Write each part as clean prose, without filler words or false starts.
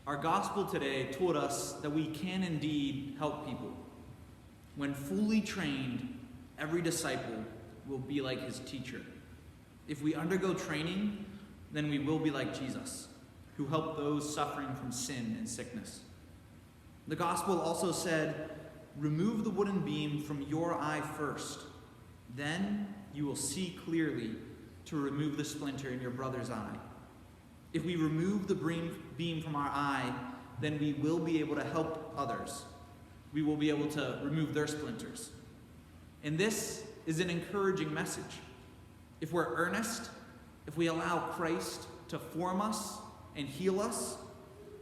Our gospel today told us that we can indeed help people. When fully trained, every disciple will be like his teacher. If we undergo training, then we will be like Jesus, who helped those suffering from sin and sickness. The gospel also said, "Remove the wooden beam from your eye first. Then you will see clearly to remove the splinter in your brother's eye." If we remove the beam from our eye, then we will be able to help others. We will be able to remove their splinters. And this is an encouraging message. If we're earnest, if we allow Christ to form us and heal us,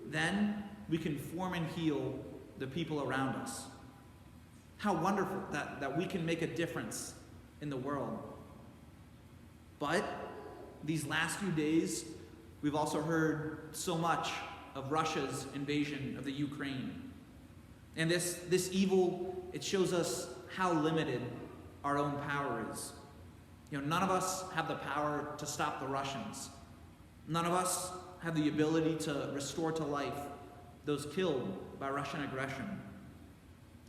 then we can form and heal the people around us. How wonderful that we can make a difference in the world. But these last few days, we've also heard so much of Russia's invasion of the Ukraine. And this evil, it shows us how limited our own power is. None of us have the power to stop the Russians. None of us have the ability to restore to life those killed by Russian aggression.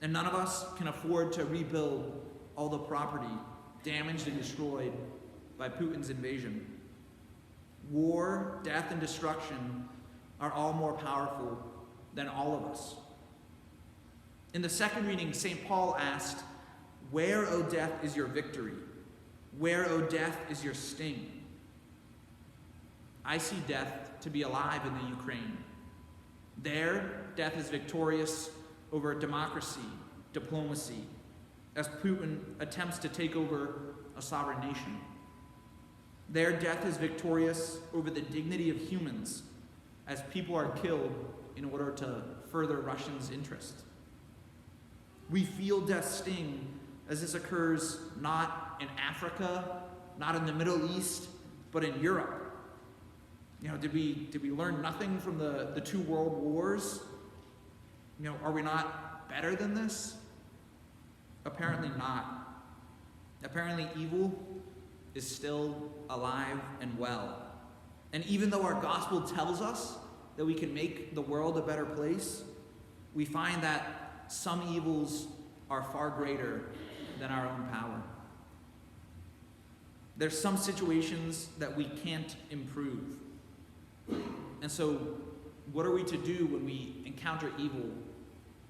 And none of us can afford to rebuild all the property damaged and destroyed by Putin's invasion. War, death, and destruction are all more powerful than all of us. In the second reading, St. Paul asked, "Where, O death, is your victory? Where, O death, is your sting?" I see death to be alive in the Ukraine. There, death is victorious over democracy, diplomacy, as Putin attempts to take over a sovereign nation. There, death is victorious over the dignity of humans, as people are killed in order to further Russia's interest. We feel death's sting as this occurs not in Africa, not in the Middle East, but in Europe. Did we learn nothing from the two world wars? Are we not better than this? Apparently not. Apparently evil is still alive and well. And even though our gospel tells us that we can make the world a better place, we find that some evils are far greater than our own power. There's some situations that we can't improve. And so, what are we to do when we encounter evil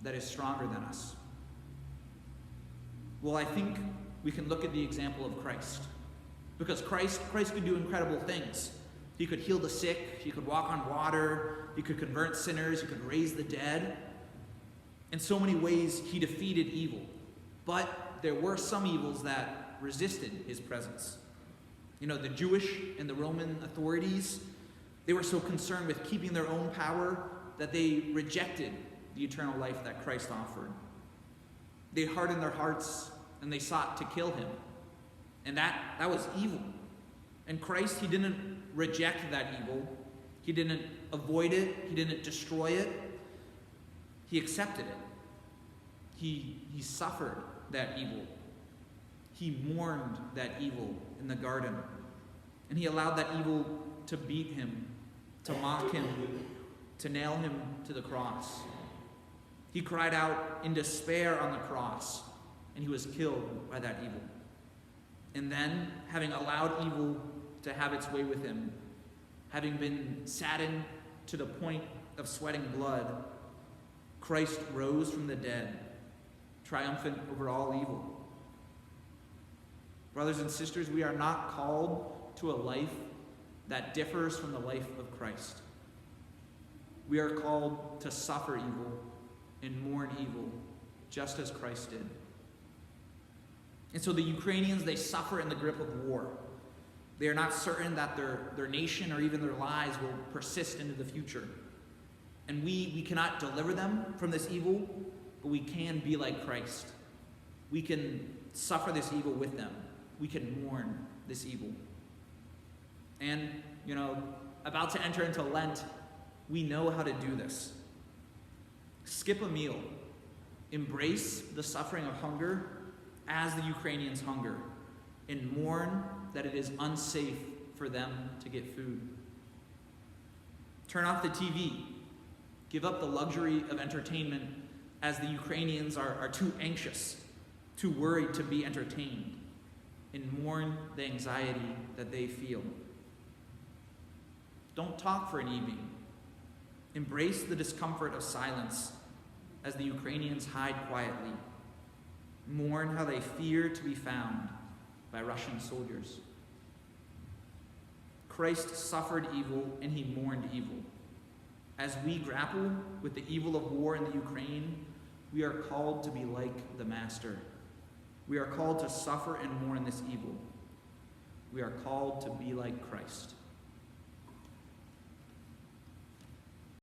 that is stronger than us? Well, I think we can look at the example of Christ. Because Christ could do incredible things. He could heal the sick, he could walk on water, he could convert sinners, he could raise the dead. In so many ways, he defeated evil. But there were some evils that resisted his presence. The Jewish and the Roman authorities, they were so concerned with keeping their own power that they rejected the eternal life that Christ offered. They hardened their hearts and they sought to kill him. And that was evil. And Christ, he didn't reject that evil. He didn't avoid it. He didn't destroy it. He accepted it. He suffered that evil. He mourned that evil in the garden. And he allowed that evil to beat him, to mock him, to nail him to the cross. He cried out in despair on the cross, and he was killed by that evil. And then, having allowed evil to have its way with him, having been saddened to the point of sweating blood, Christ rose from the dead, triumphant over all evil. Brothers and sisters, we are not called to a life that differs from the life of Christ. We are called to suffer evil and mourn evil, just as Christ did. And so the Ukrainians, they suffer in the grip of war. They are not certain that their nation or even their lives will persist into the future. And we cannot deliver them from this evil, but we can be like Christ. We can suffer this evil with them. We can mourn this evil. And, about to enter into Lent, we know how to do this. Skip a meal. Embrace the suffering of hunger as the Ukrainians hunger, and mourn that it is unsafe for them to get food. Turn off the TV. Give up the luxury of entertainment as the Ukrainians are too anxious, too worried to be entertained, and mourn the anxiety that they feel. Don't talk for an evening. Embrace the discomfort of silence as the Ukrainians hide quietly. Mourn how they fear to be found by Russian soldiers. Christ suffered evil and he mourned evil. As we grapple with the evil of war in the Ukraine, we are called to be like the Master. We are called to suffer and mourn this evil. We are called to be like Christ.